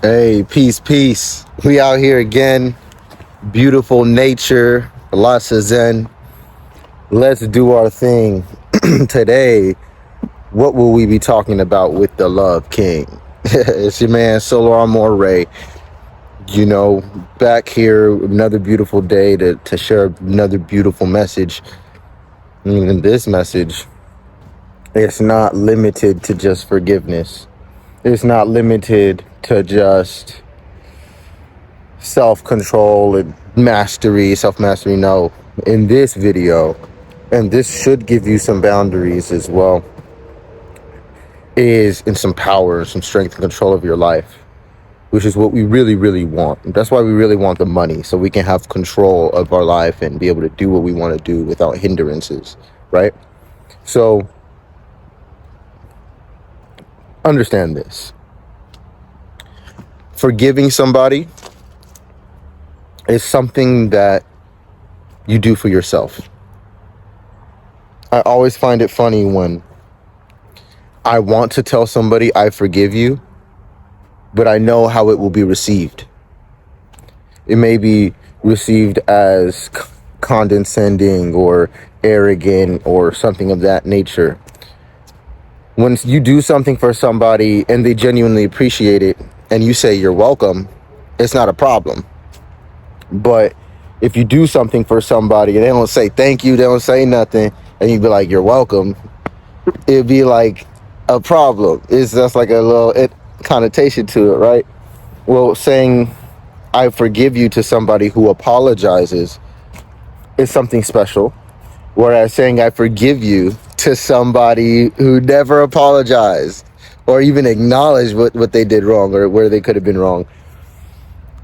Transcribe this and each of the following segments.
Hey, peace, peace. We out here again. Beautiful nature, lots of zen. Let's do our thing. Today, what will we be talking about with the Love King? It's your man, Soular. You know, back here, another beautiful day to share another beautiful message. And this message, it's not limited to just forgiveness. It's not limited to just self-control and self-mastery. No, in this video, and this should give you some boundaries as well, is in some power, some strength and control of your life, which is what we really, really want. That's why we really want the money, so we can have control of our life and be able to do what we want to do without hindrances, right? So understand this. Forgiving somebody is something that you do for yourself. I always find it funny when I want to tell somebody I forgive you, but I know how it will be received. It may be received as condescending or arrogant or something of that nature. When you do something for somebody and they genuinely appreciate it and you say you're welcome, it's not a problem. But if you do something for somebody and they don't say thank you, they don't say nothing, and you be like, you're welcome, it'd be like a problem. It's just like a little connotation to it, right? Well, saying I forgive you to somebody who apologizes is something special. Whereas saying I forgive you to somebody who never apologized or even acknowledged what they did wrong or where they could have been wrong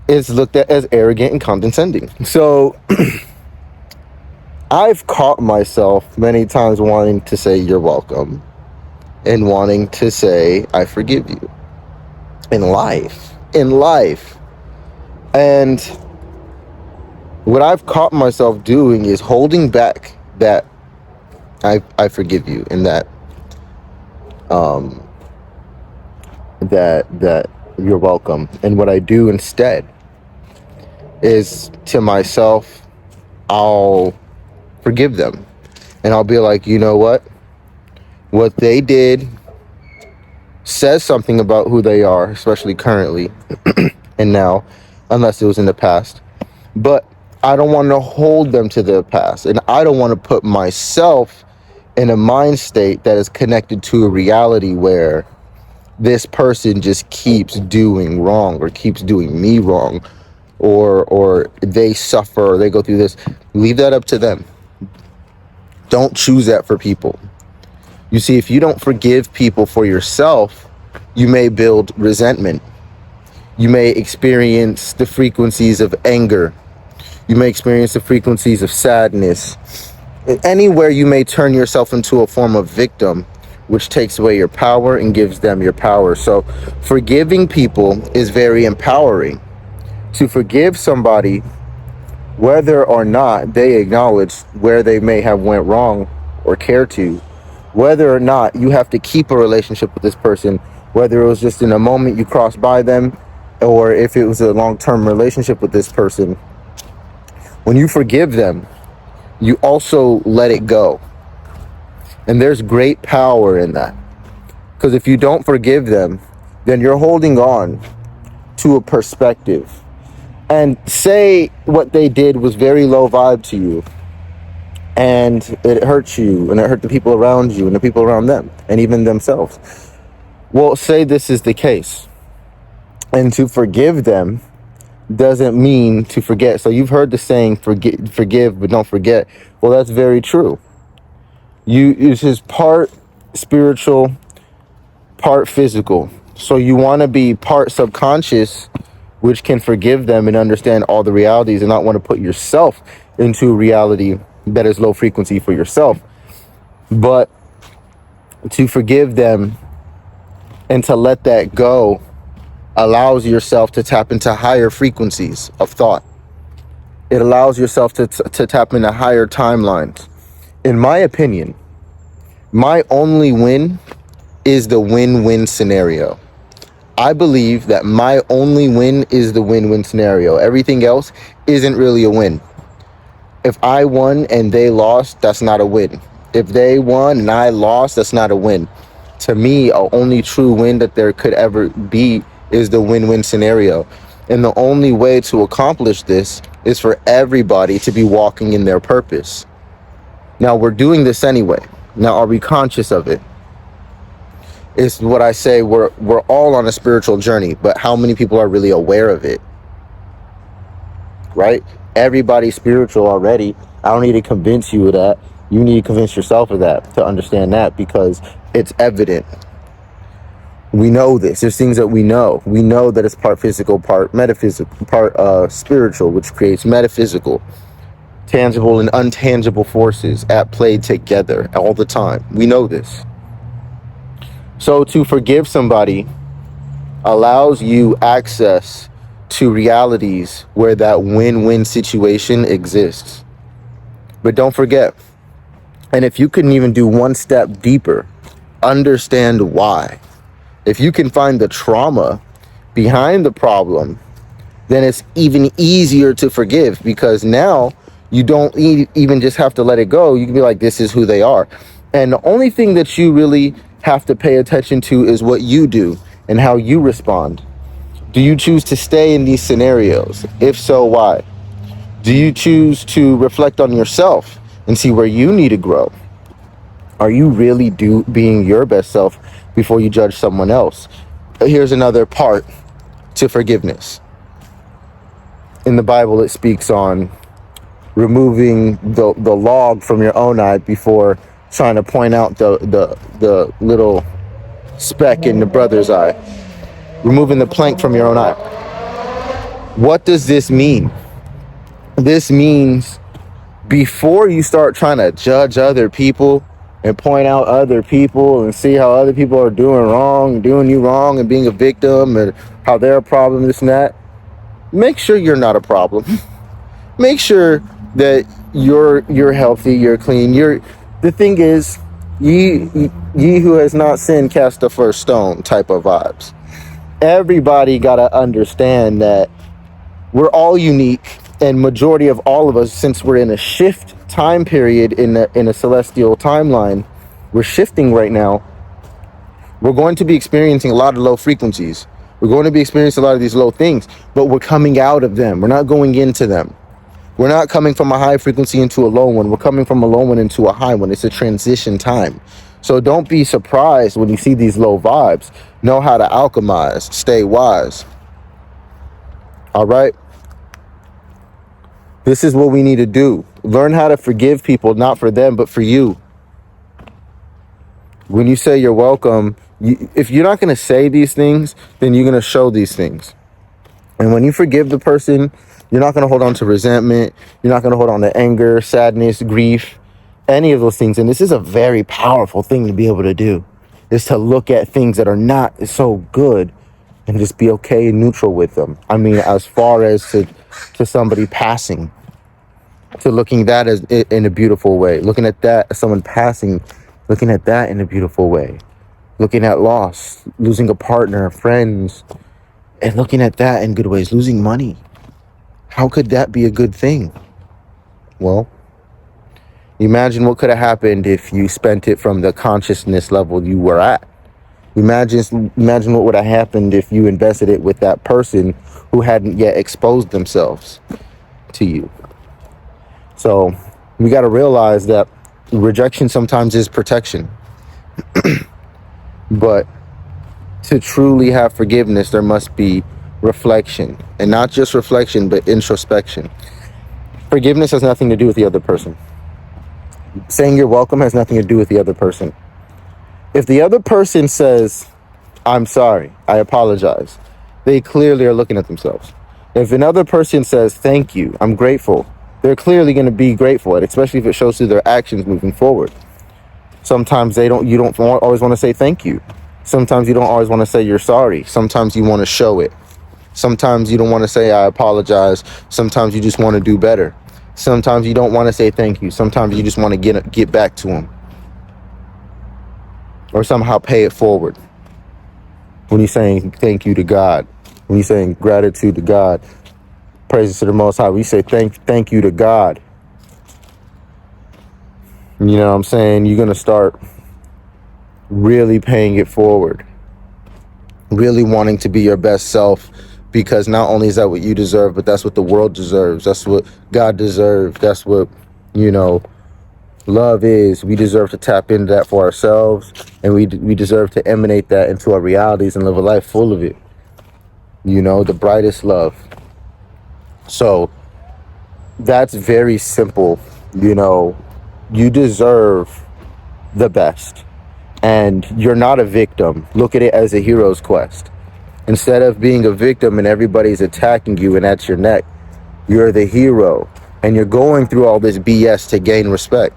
is looked at as arrogant and condescending. So I've caught myself many times wanting to say you're welcome and wanting to say I forgive you in life. And what I've caught myself doing is holding back that I forgive you and that you're welcome. And what I do instead is to myself, I'll forgive them. And I'll be like, you know what they did says something about who they are, especially currently and now, unless it was in the past. But I don't want to hold them to their past. And I don't want to put myself in a mind state that is connected to a reality where this person just keeps doing wrong or keeps doing me wrong, or they suffer or they go through this. Leave that up to them. Don't choose that for people. You see, if you don't forgive people for yourself, you may build resentment. You may experience the frequencies of anger. You may experience the frequencies of sadness. Anywhere you may turn yourself into a form of victim, which takes away your power and gives them your power. So forgiving people is very empowering. To forgive somebody, whether or not they acknowledge where they may have went wrong or care to, whether or not you have to keep a relationship with this person, whether it was just in a moment you crossed by them, or if it was a long-term relationship with this person, when you forgive them, you also let it go. And there's great power in that. Because if you don't forgive them, then you're holding on to a perspective. And say what they did was very low vibe to you, and it hurt you, and it hurt the people around you, and the people around them, and even themselves. Well, say this is the case. And to forgive them doesn't mean to forget. So you've heard the saying, forgive, but don't forget. Well, that's very true. It's just part spiritual, part physical. So you want to be part subconscious, which can forgive them and understand all the realities and not want to put yourself into a reality that is low frequency for yourself. But to forgive them and to let that go allows yourself to tap into higher frequencies of thought. It allows yourself to tap into higher timelines. In my opinion, my only win is the win-win scenario. I believe that my only win is the win-win scenario. Everything else isn't really a win. If I won and they lost, that's not a win. If they won and I lost, that's not a win. To me, a only true win that there could ever be is the win-win scenario. And the only way to accomplish this is for everybody to be walking in their purpose. Now, we're doing this anyway. Now, are we conscious of it? It's what I say, we're all on a spiritual journey, but how many people are really aware of it? Right? Everybody's spiritual already. I don't need to convince you of that. You need to convince yourself of that to understand that, because it's evident. We know this. There's things that we know. We know that it's part physical, part metaphysical, part spiritual, which creates metaphysical, tangible and untangible forces at play together all the time. We know this. So to forgive somebody allows you access to realities where that win-win situation exists. But don't forget, and if you couldn't even do one step deeper, understand why. If you can find the trauma behind the problem, then it's even easier to forgive, because now you don't even just have to let it go. You can be like, this is who they are. And the only thing that you really have to pay attention to is what you do and how you respond. Do you choose to stay in these scenarios? If so, why? Do you choose to reflect on yourself and see where you need to grow? Are you really being your best self before you judge someone else? Here's another part to forgiveness. In the Bible, it speaks on removing the log from your own eye before trying to point out the little speck in the brother's eye. Removing the plank from your own eye. What does this mean? This means before you start trying to judge other people and point out other people and see how other people are doing you wrong and being a victim and how they're a problem, this and that, make sure you're not a problem. Make sure that you're healthy, you're clean. The thing is, ye who has not sinned, cast the first stone type of vibes. Everybody gotta understand that we're all unique, and majority of all of us, since we're in a shift time period in a celestial timeline, we're shifting right now. We're going to be experiencing a lot of low frequencies. We're going to be experiencing a lot of these low things, but we're coming out of them. We're not going into them. We're not coming from a high frequency into a low one. We're coming from a low one into a high one. It's a transition time. So don't be surprised when you see these low vibes. Know how to alchemize. Stay wise. All right? This is what we need to do. Learn how to forgive people, not for them, but for you. When you say you're welcome, if you're not going to say these things, then you're going to show these things. And when you forgive the person, you're not going to hold on to resentment. You're not going to hold on to anger, sadness, grief, any of those things. And this is a very powerful thing to be able to do, is to look at things that are not so good and just be okay and neutral with them. I mean, as far as to somebody passing, to looking that as in a beautiful way, looking at that as someone passing, looking at that in a beautiful way, looking at loss, losing a partner, friends, and looking at that in good ways, losing money. How could that be a good thing? Well, imagine what could have happened if you spent it from the consciousness level you were at. Imagine what would have happened if you invested it with that person who hadn't yet exposed themselves to you. So we got to realize that rejection sometimes is protection. But to truly have forgiveness, there must be reflection, and not just reflection, but introspection. Forgiveness has nothing to do with the other person. Saying you're welcome has nothing to do with the other person. If the other person says, I'm sorry, I apologize, they clearly are looking at themselves. If another person says, thank you, I'm grateful, they're clearly going to be grateful, especially if it shows through their actions moving forward. Sometimes you don't always want to say thank you. Sometimes you don't always want to say you're sorry. Sometimes you want to show it. Sometimes you don't want to say I apologize. Sometimes you just want to do better. Sometimes you don't want to say thank you. Sometimes you just want to get back to them, or somehow pay it forward. when you're saying thank you to God, when you're saying gratitude to God, praises to the Most High, when you say thank you to God, you know what I'm saying, you're going to start really paying it forward, really wanting to be your best self, because not only is that what you deserve, but that's what the world deserves. That's what God deserves. That's what, you know, love is. We deserve to tap into that for ourselves, and we deserve to emanate that into our realities and live a life full of it. You know, the brightest love. So that's very simple. You know, you deserve the best, and you're not a victim. Look at it as a hero's quest. Instead of being a victim and everybody's attacking you and at your neck, you're the hero, and you're going through all this BS to gain respect.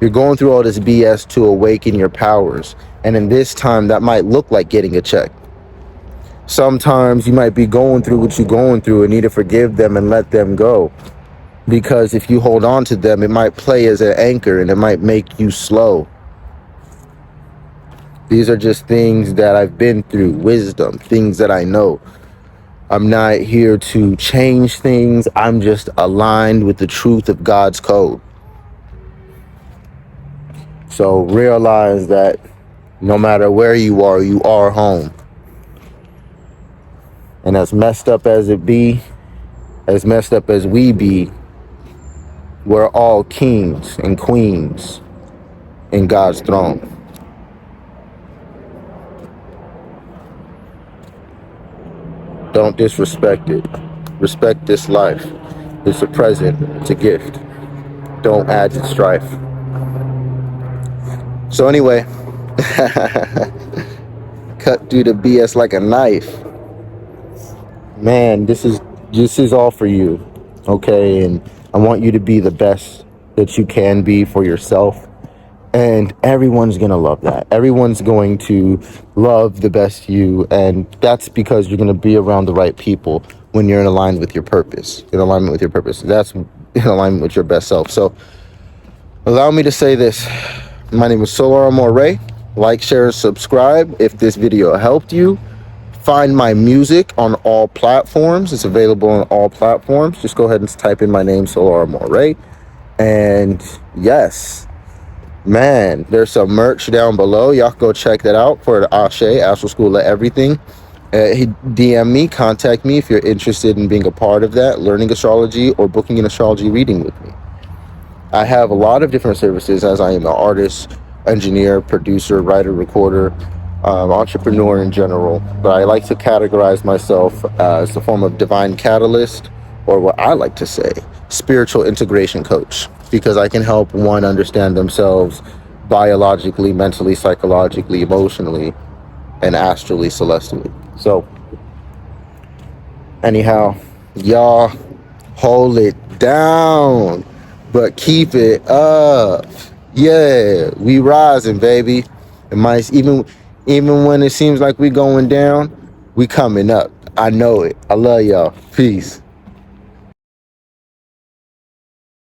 You're going through all this BS to awaken your powers. And in this time, that might look like getting a check. Sometimes you might be going through what you're going through and need to forgive them and let them go. Because if you hold on to them, it might play as an anchor and it might make you slow. These are just things that I've been through, wisdom, things that I know. I'm not here to change things. I'm just aligned with the truth of God's code. So realize that no matter where you are home. And as messed up as it be, as messed up as we be, we're all kings and queens in God's throne. Don't disrespect it. Respect this life. It's a present. It's a gift. Don't add to strife. So anyway, cut through the BS like a knife. Man, this is all for you, okay? And I want you to be the best that you can be for yourself, and everyone's gonna love that. Everyone's going to love the best you, and that's because you're gonna be around the right people when you're in alignment with your purpose. In alignment with your purpose. That's in alignment with your best self. So allow me to say this. My name is Soular Moray. Like, share, and subscribe if this video helped you. Find my music on all platforms. It's available on all platforms. Just go ahead and type in my name, Soular Moray. And yes, man, there's some merch down below. Y'all go check that out for the Ashe, Astro School of Everything. DM me, contact me if you're interested in being a part of that, learning astrology or booking an astrology reading with me. I have a lot of different services, as I am an artist, engineer, producer, writer, recorder, entrepreneur in general, but I like to categorize myself as a form of divine catalyst, or what I like to say, spiritual integration coach, because I can help one understand themselves biologically, mentally, psychologically, emotionally, and astrally, celestially. So anyhow, y'all hold it down, but keep it up. Yeah, we rising, baby. It might even when it seems like we going down, we coming up. I know it. I love y'all. Peace.